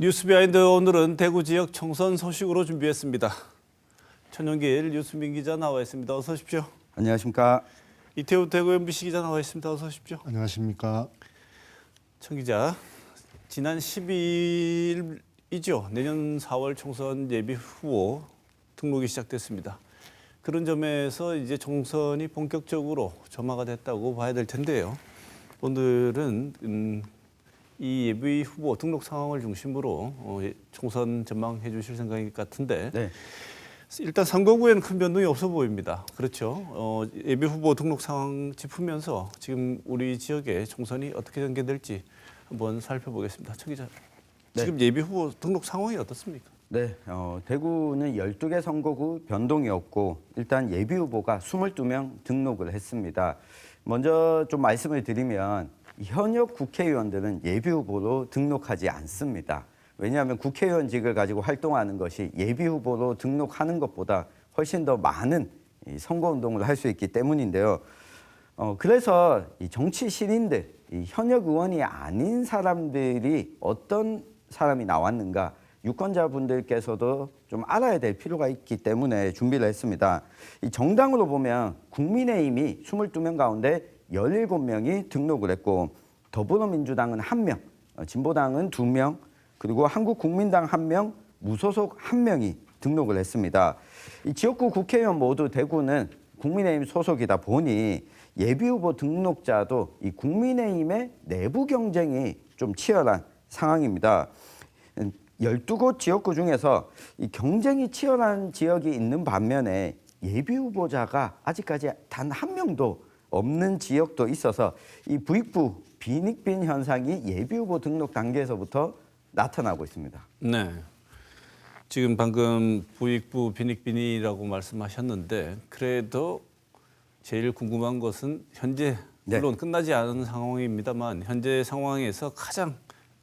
뉴스비하인드 오늘은 대구 지역 총선 소식으로 준비했습니다. 천영길 뉴스민 기자 나와 있습니다. 어서 오십시오. 안녕하십니까. 이태우 대구 MBC 기자 나와 있습니다. 어서 오십시오. 안녕하십니까. 천 기자, 지난 12일이죠. 내년 4월 총선 예비 후보 등록이 시작됐습니다. 그런 점에서 이제 총선이 본격적으로 점화가 됐다고 봐야 될 텐데요. 오늘은 이 예비 후보 등록 상황을 중심으로 총선 전망해 주실 생각인 것 같은데 네. 일단 선거구에는 큰 변동이 없어 보입니다. 그렇죠. 예비 후보 등록 상황 짚으면서 지금 우리 지역의 총선이 어떻게 전개될지 한번 살펴보겠습니다. 천 기자, 지금 예비 후보 등록 상황이 어떻습니까? 네, 대구는 12개 선거구 변동이 없고 일단 예비 후보가 22명 등록을 했습니다. 먼저 좀 말씀을 드리면 현역 국회의원들은 예비 후보로 등록하지 않습니다. 왜냐하면 국회의원직을 가지고 활동하는 것이 예비 후보로 등록하는 것보다 훨씬 더 많은 선거운동을 할 수 있기 때문인데요. 그래서 이 정치 신인들, 이 현역 의원이 아닌 사람들이 어떤 사람이 나왔는가 유권자분들께서도 좀 알아야 될 필요가 있기 때문에 준비를 했습니다. 이 정당으로 보면 국민의힘이 22명 가운데 17명이 등록을 했고 더불어민주당은 1명, 진보당은 2명, 그리고 한국국민당 1명, 무소속 1명이 등록을 했습니다. 이 지역구 국회의원 모두 대구는 국민의힘 소속이다 보니 예비후보 등록자도 이 국민의힘의 내부 경쟁이 좀 치열한 상황입니다. 12곳 지역구 중에서 이 경쟁이 치열한 지역이 있는 반면에 예비후보자가 아직까지 단 1명도 없는 지역도 있어서 이 부익부 빈익빈 현상이 예비후보 등록 단계에서부터 나타나고 있습니다. 네. 지금 방금 부익부 빈익빈이라고 말씀하셨는데 그래도 제일 궁금한 것은 현재 물론 끝나지 않은 상황입니다만 현재 상황에서 가장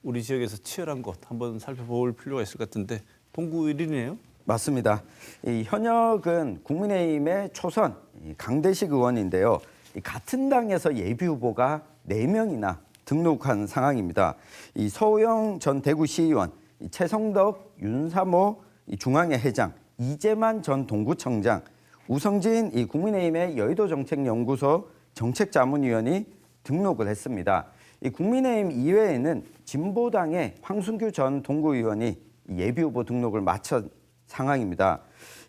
우리 지역에서 치열한 것 한번 살펴볼 필요가 있을 것 같은데 동구 1위네요. 맞습니다. 이 현역은 국민의힘의 초선 강대식 의원인데요. 이 같은 당에서 예비 후보가 4명이나 등록한 상황입니다. 이 서우영 전 대구시의원, 최성덕, 윤사모 중앙회 회장, 이재만 전 동구청장, 우성진 이 국민의힘의 여의도정책연구소 정책자문위원이 등록을 했습니다. 이 국민의힘 이외에는 진보당의 황순규 전 동구의원이 예비후보 등록을 마친 상황입니다.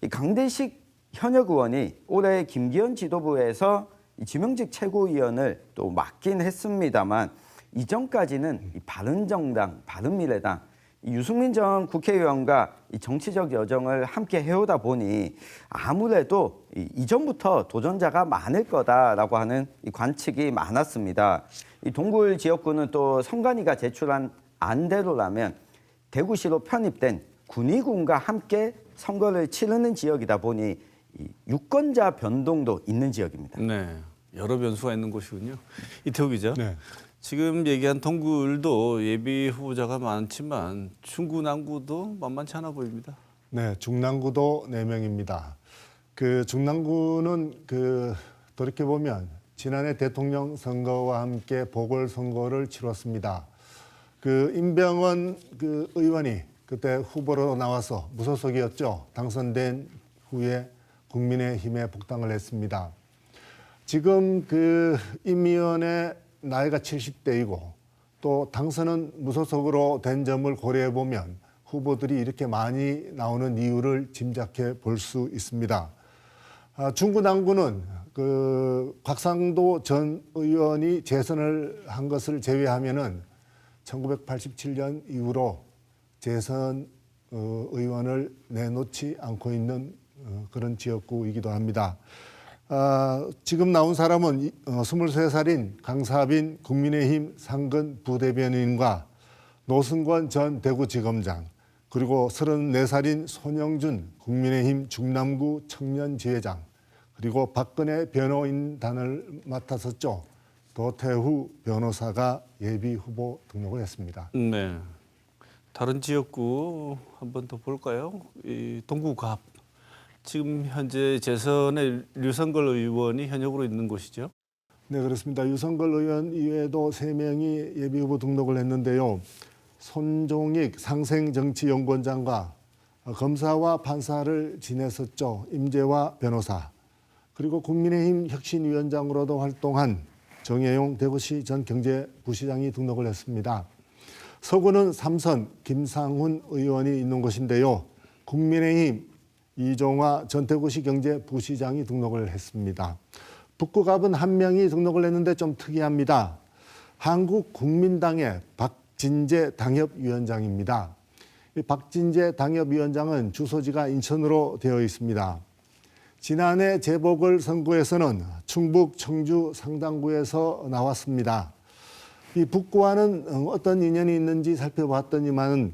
이 강대식 현역 의원이 올해 김기현 지도부에서 지명직 최고위원을 또 맡긴 했습니다만 이전까지는 바른정당, 바른미래당, 유승민 전 국회의원과 이 정치적 여정을 함께 해오다 보니 아무래도 이전부터 도전자가 많을 거다라고 하는 이 관측이 많았습니다. 이 동굴 지역구는 또 성관이가 제출한 안대로라면 대구시로 편입된 군의군과 함께 선거를 치르는 지역이다 보니 이 유권자 변동도 있는 지역입니다. 네, 여러 변수가 있는 곳이군요. 이태우 기자. 네. 지금 얘기한 동구을도 예비 후보자가 많지만 중구 남구도 만만치 않아 보입니다. 네, 중랑구도 4명입니다. 그 중랑구는 돌이켜 보면 지난해 대통령 선거와 함께 보궐선거를 치렀습니다. 그 임병원 의원이 그때 후보로 나와서 무소속이었죠. 당선된 후에 국민의힘에 복당을 했습니다. 지금 임 의원의 나이가 70대이고 또 당선은 무소속으로 된 점을 고려해 보면 후보들이 이렇게 많이 나오는 이유를 짐작해 볼 수 있습니다. 중구 남구는 곽상도 전 의원이 재선을 한 것을 제외하면은 1987년 이후로 재선 의원을 내놓지 않고 있는 그런 지역구이기도 합니다. 지금 나온 사람은 23살인 강사빈 국민의힘 상근 부대변인과 노승권 전 대구지검장, 그리고 34살인 손영준 국민의힘 중남구 청년지회장, 그리고 박근혜 변호인단을 맡았었죠. 도태후 변호사가 예비 후보 등록을 했습니다. 네. 다른 지역구 한번 더 볼까요? 이 동구갑. 지금 현재 재선의 류성걸 의원이 현역으로 있는 곳이죠? 네, 그렇습니다. 유성걸 의원 이외에도 3명이 예비후보 등록을 했는데요. 손종익 상생정치연구원장과 검사와 판사를 지냈었죠. 임재화 변호사. 그리고 국민의힘 혁신위원장으로도 활동한 정혜용 대구시 전 경제부시장이 등록을 했습니다. 서구는 3선 김상훈 의원이 있는 곳인데요. 국민의힘 이종화 전 대구시 경제부시장이 등록을 했습니다. 북구갑은 한 명이 등록을 했는데 좀 특이합니다. 한국국민당의 박진재 당협위원장입니다. 이 박진재 당협위원장은 주소지가 인천으로 되어 있습니다. 지난해 재보궐선거에서는 충북 청주 상당구에서 나왔습니다. 이 북구와는 어떤 인연이 있는지 살펴봤더니만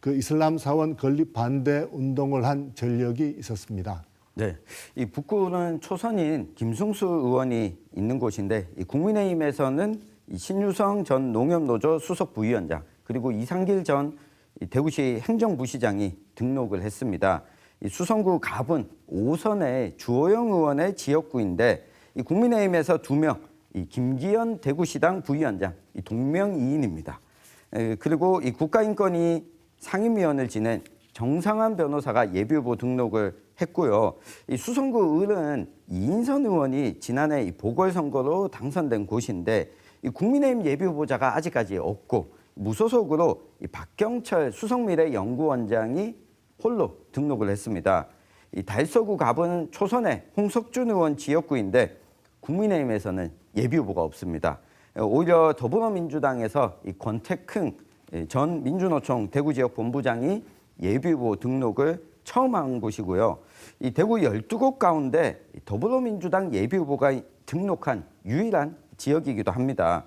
그 이슬람 사원 건립 반대 운동을 한 전력이 있었습니다. 네, 이 북구는 초선인 김승수 의원이 있는 곳인데 이 국민의힘에서는 이 신유성 전 농협노조 수석 부위원장 그리고 이상길 전 대구시 행정부시장이 등록을 했습니다. 이 수성구 갑은 5선의 주호영 의원의 지역구인데 이 국민의힘에서 2명, 이 김기현 대구시당 부위원장, 이 동명이인입니다. 그리고 이 국가인권위 상임위원을 지낸 정상환 변호사가 예비후보 등록을 했고요. 이 수성구 을은 이인선 의원이 지난해 이 보궐선거로 당선된 곳인데 이 국민의힘 예비후보자가 아직까지 없고 무소속으로 이 박경철 수성미래연구원장이 홀로 등록을 했습니다. 이 달서구 갑은 초선의 홍석준 의원 지역구인데 국민의힘에서는 예비후보가 없습니다. 오히려 더불어민주당에서 이 권태흥 전 민주노총 대구지역 본부장이 예비후보 등록을 처음 한 곳이고요. 이 대구 12곳 가운데 더불어민주당 예비후보가 등록한 유일한 지역이기도 합니다.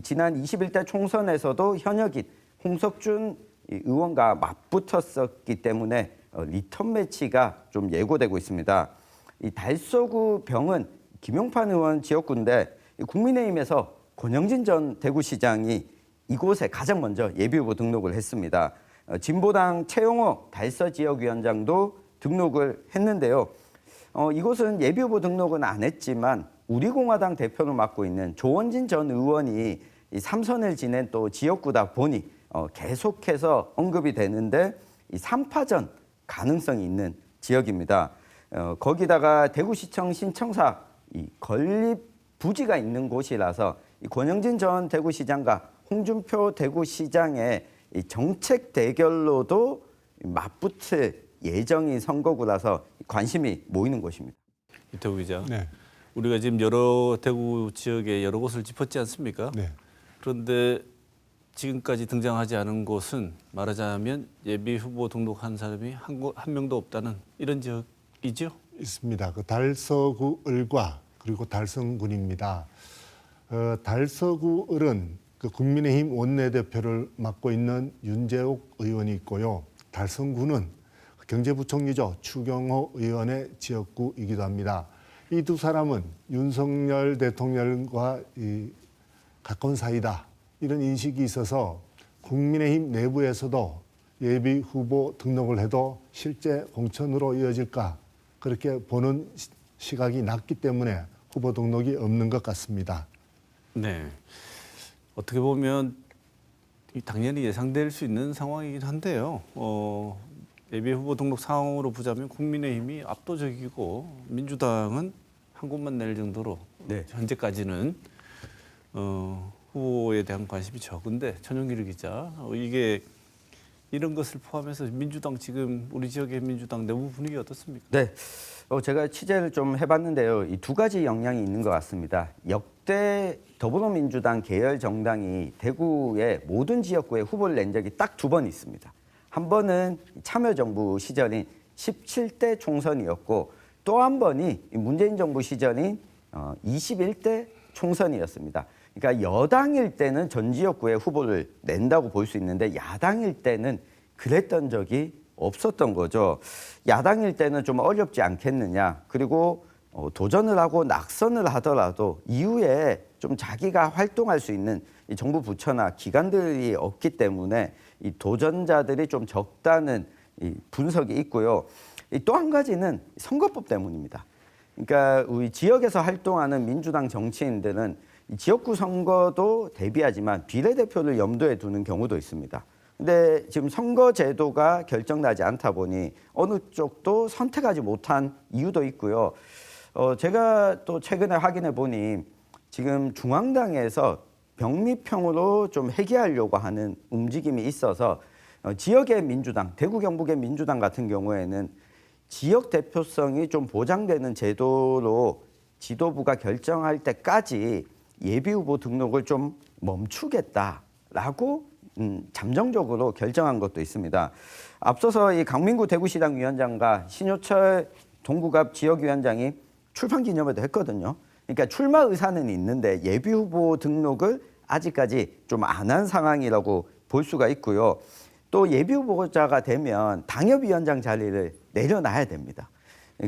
지난 21대 총선에서도 현역인 홍석준 의원과 맞붙었었기 때문에 리턴 매치가 좀 예고되고 있습니다. 이 달서구 병은 김용판 의원 지역구인데 국민의힘에서 권영진 전 대구시장이 이곳에 가장 먼저 예비후보 등록을 했습니다. 진보당 최용호 달서 지역위원장도 등록을 했는데요. 이곳은 예비후보 등록은 안 했지만 우리공화당 대표를 맡고 있는 조원진 전 의원이 이 3선을 지낸 또 지역구다 보니 계속해서 언급이 되는데 이 3파전 가능성이 있는 지역입니다. 거기다가 대구시청 신청사 이 건립 부지가 있는 곳이라서 이 권영진 전 대구시장과 홍준표 대구시장의 이 정책 대결로도 맞붙을 예정인 선거구라서 관심이 모이는 곳입니다. 이태우 기자, 네. 우리가 지금 여러 대구 지역에 여러 곳을 짚었지 않습니까? 네. 그런데 지금까지 등장하지 않은 곳은 말하자면 예비 후보 등록한 사람이 한 명도 없다는 이런 지역이죠? 있습니다. 그 달서구 을과 그리고 달성군입니다. 달서구 을은 그 국민의힘 원내대표를 맡고 있는 윤재옥 의원이 있고요. 달성군은 경제부총리죠. 추경호 의원의 지역구이기도 합니다. 이 두 사람은 윤석열 대통령과 가까운 사이다. 이런 인식이 있어서 국민의힘 내부에서도 예비 후보 등록을 해도 실제 공천으로 이어질까 그렇게 보는 시각이 낮기 때문에 후보 등록이 없는 것 같습니다. 네. 어떻게 보면 당연히 예상될 수 있는 상황이긴 한데요. 예비 후보 등록 상황으로 보자면 국민의힘이 압도적이고 민주당은 한 곳만 낼 정도로 네. 현재까지는 후보에 대한 관심이 적은데 천영길 기자, 이게 이런 것을 포함해서 민주당 지금 우리 지역의 민주당 내부 분위기 어떻습니까? 네, 제가 취재를 좀 해봤는데요. 이 두 가지 영향이 있는 것 같습니다. 역대 더불어민주당 계열 정당이 대구의 모든 지역구에 후보를 낸 적이 딱 2번 있습니다. 한 번은 참여정부 시절인 17대 총선이었고 또 한 번이 문재인 정부 시절인 21대 총선이었습니다. 그러니까 여당일 때는 전 지역구에 후보를 낸다고 볼 수 있는데 야당일 때는 그랬던 적이 없었던 거죠. 야당일 때는 좀 어렵지 않겠느냐. 그리고 도전을 하고 낙선을 하더라도 이후에 좀 자기가 활동할 수 있는 이 정부 부처나 기관들이 없기 때문에 이 도전자들이 좀 적다는 이 분석이 있고요. 또 한 가지는 선거법 때문입니다. 그러니까 우리 지역에서 활동하는 민주당 정치인들은 이 지역구 선거도 대비하지만 비례대표를 염두에 두는 경우도 있습니다. 근데 지금 선거 제도가 결정나지 않다 보니 어느 쪽도 선택하지 못한 이유도 있고요. 제가 또 최근에 확인해 보니 지금 중앙당에서 병립형으로 좀 해결하려고 하는 움직임이 있어서 지역의 민주당, 대구 경북의 민주당 같은 경우에는 지역 대표성이 좀 보장되는 제도로 지도부가 결정할 때까지 예비 후보 등록을 좀 멈추겠다라고 잠정적으로 결정한 것도 있습니다. 앞서서 이 강민구 대구시당 위원장과 신효철 동구갑 지역위원장이 출판 기념회도 했거든요. 그러니까 출마 의사는 있는데 예비 후보 등록을 아직까지 좀 안 한 상황이라고 볼 수가 있고요. 또 예비 후보자가 되면 당협위원장 자리를 내려놔야 됩니다.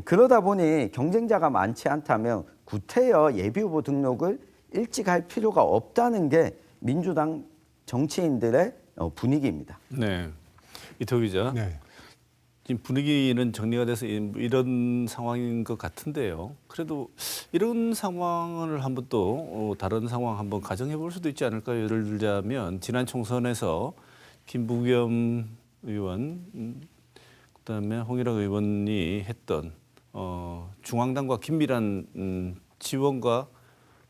그러다 보니 경쟁자가 많지 않다면 구태여 예비 후보 등록을 일찍 할 필요가 없다는 게 민주당 정치인들의 분위기입니다. 네, 이태호 기자. 네. 지금 분위기는 정리가 돼서 이런 상황인 것 같은데요. 그래도 이런 상황을 한번 또 다른 상황 한번 가정해 볼 수도 있지 않을까요? 예를 들자면 지난 총선에서 김부겸 의원, 그다음에 홍일학 의원이 했던 중앙당과 긴밀한 지원과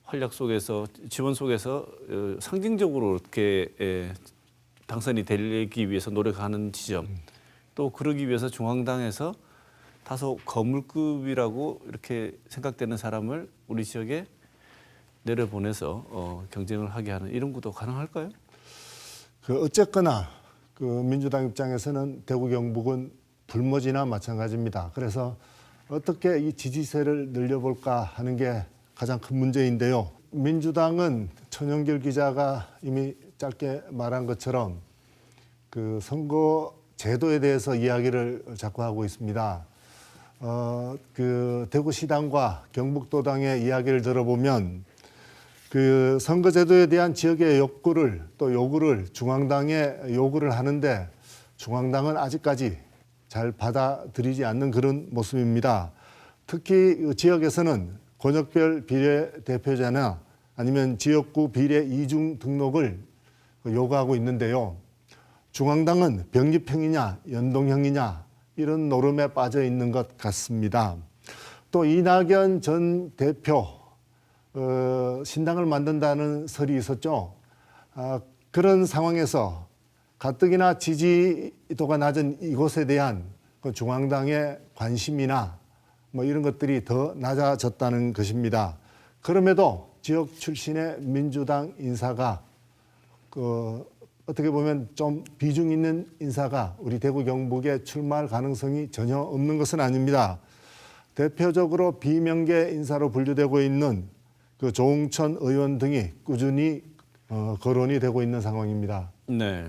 활약 속에서 지원 속에서 상징적으로 이렇게 당선이 되기 위해서 노력하는 지점. 또 그러기 위해서 중앙당에서 다소 거물급이라고 이렇게 생각되는 사람을 우리 지역에 내려보내서 경쟁을 하게 하는 이런 것도 가능할까요? 어쨌거나 민주당 입장에서는 대구 경북은 불모지나 마찬가지입니다. 그래서 어떻게 이 지지세를 늘려볼까 하는 게 가장 큰 문제인데요. 민주당은 천영길 기자가 이미 짧게 말한 것처럼 선거 제도에 대해서 이야기를 자꾸 하고 있습니다. 대구시당과 경북도당의 이야기를 들어보면 선거제도에 대한 지역의 요구를 중앙당에 요구를 하는데 중앙당은 아직까지 잘 받아들이지 않는 그런 모습입니다. 특히 지역에서는 권역별 비례대표제나 아니면 지역구 비례 이중 등록을 요구하고 있는데요. 중앙당은 병립형이냐 연동형이냐 이런 노름에 빠져 있는 것 같습니다. 또 이낙연 전 대표 신당을 만든다는 설이 있었죠. 그런 상황에서 가뜩이나 지지도가 낮은 이곳에 대한 중앙당의 관심이나 이런 것들이 더 낮아졌다는 것입니다. 그럼에도 지역 출신의 민주당 인사가 어떻게 보면 좀 비중 있는 인사가 우리 대구 경북에 출마할 가능성이 전혀 없는 것은 아닙니다. 대표적으로 비명계 인사로 분류되고 있는 조응천 의원 등이 꾸준히 거론이 되고 있는 상황입니다. 네.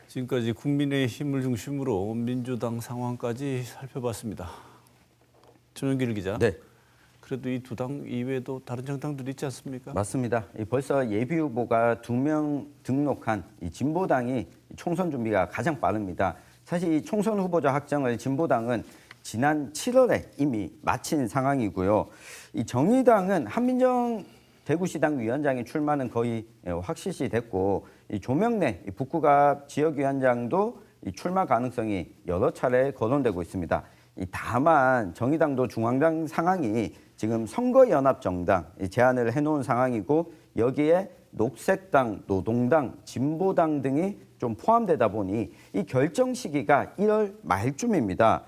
지금까지 국민의힘을 중심으로 민주당 상황까지 살펴봤습니다. 전영길 기자. 네. 그래도 이 두 당 이외에도 다른 정당들이 있지 않습니까? 맞습니다. 벌써 예비 후보가 2명 등록한 이 진보당이 총선 준비가 가장 빠릅니다. 사실 이 총선 후보자 확정을 진보당은 지난 7월에 이미 마친 상황이고요. 이 정의당은 한민정 대구시당 위원장의 출마는 거의 확실시 됐고 이 조명래 북구갑 지역위원장도 이 출마 가능성이 여러 차례 거론되고 있습니다. 다만 정의당도 중앙당 상황이 지금 선거연합정당 제안을 해놓은 상황이고 여기에 녹색당, 노동당, 진보당 등이 좀 포함되다 보니 이 결정 시기가 1월 말쯤입니다.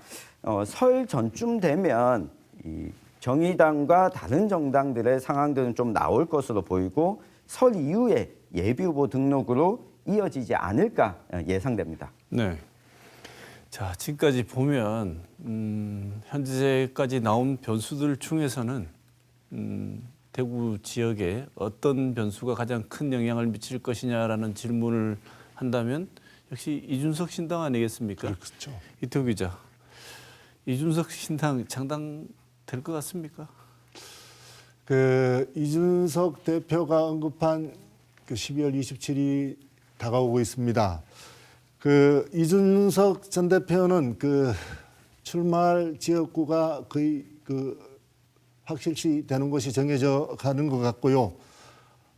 설 전쯤 되면 이 정의당과 다른 정당들의 상황들은 좀 나올 것으로 보이고 설 이후에 예비후보 등록으로 이어지지 않을까 예상됩니다. 네. 자, 지금까지 보면 현재까지 나온 변수들 중에서는 대구 지역에 어떤 변수가 가장 큰 영향을 미칠 것이냐라는 질문을 한다면 역시 이준석 신당 아니겠습니까? 그렇죠. 이태호 기자, 이준석 신당 장당될 것 같습니까? 이준석 대표가 언급한 12월 27일이 다가오고 있습니다. 이준석 전 대표는 출마할 지역구가 거의 확실시 되는 것이 정해져 가는 것 같고요.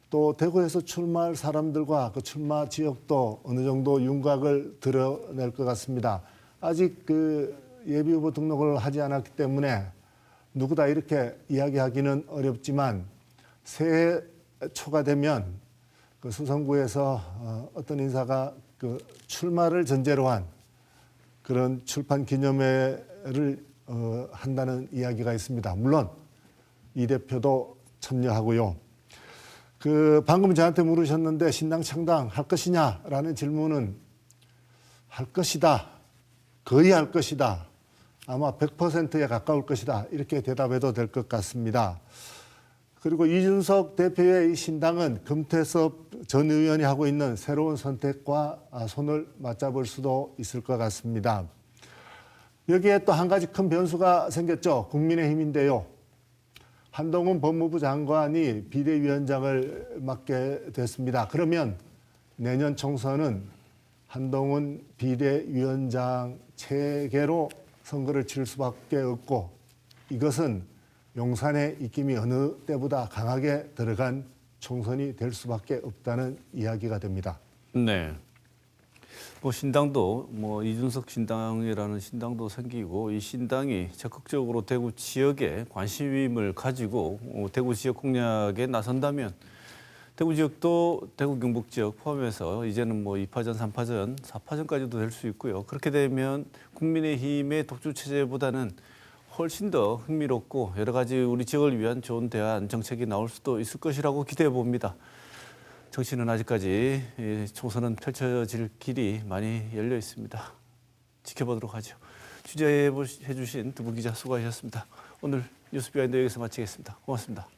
또 대구에서 출마할 사람들과 그 출마 지역도 어느 정도 윤곽을 드러낼 것 같습니다. 아직 그 예비 후보 등록을 하지 않았기 때문에 누구다 이렇게 이야기하기는 어렵지만 새해 초가 되면 그 수성구에서 어떤 인사가 그 출마를 전제로 한 그런 출판 기념회를 한다는 이야기가 있습니다. 물론 이 대표도 참여하고요. 그 방금 저한테 물으셨는데 신당 창당할 것이냐라는 질문은 할 것이다. 거의 할 것이다. 아마 100%에 가까울 것이다. 이렇게 대답해도 될 것 같습니다. 그리고 이준석 대표의 이 신당은 금태섭 전 의원이 하고 있는 새로운 선택과 손을 맞잡을 수도 있을 것 같습니다. 여기에 또 한 가지 큰 변수가 생겼죠. 국민의힘인데요. 한동훈 법무부 장관이 비대위원장을 맡게 됐습니다. 그러면 내년 총선은 한동훈 비대위원장 체계로 선거를 치를 수밖에 없고 이것은 용산의 입김이 어느 때보다 강하게 들어간 총선이 될 수밖에 없다는 이야기가 됩니다. 네. 뭐 신당도 뭐 이준석 신당이라는 신당도 생기고 이 신당이 적극적으로 대구 지역에 관심을 가지고 대구 지역 공략에 나선다면 대구 지역도 대구 경북 지역 포함해서 이제는 뭐 2파전, 3파전, 4파전까지도 될 수 있고요. 그렇게 되면 국민의힘의 독주 체제보다는 훨씬 더 흥미롭고 여러 가지 우리 지역을 위한 좋은 대안 정책이 나올 수도 있을 것이라고 기대해 봅니다. 정치는 아직까지 총선은 펼쳐질 길이 많이 열려 있습니다. 지켜보도록 하죠. 취재해 주신 두 분 기자 수고하셨습니다. 오늘 뉴스 비하인드 여기서 마치겠습니다. 고맙습니다.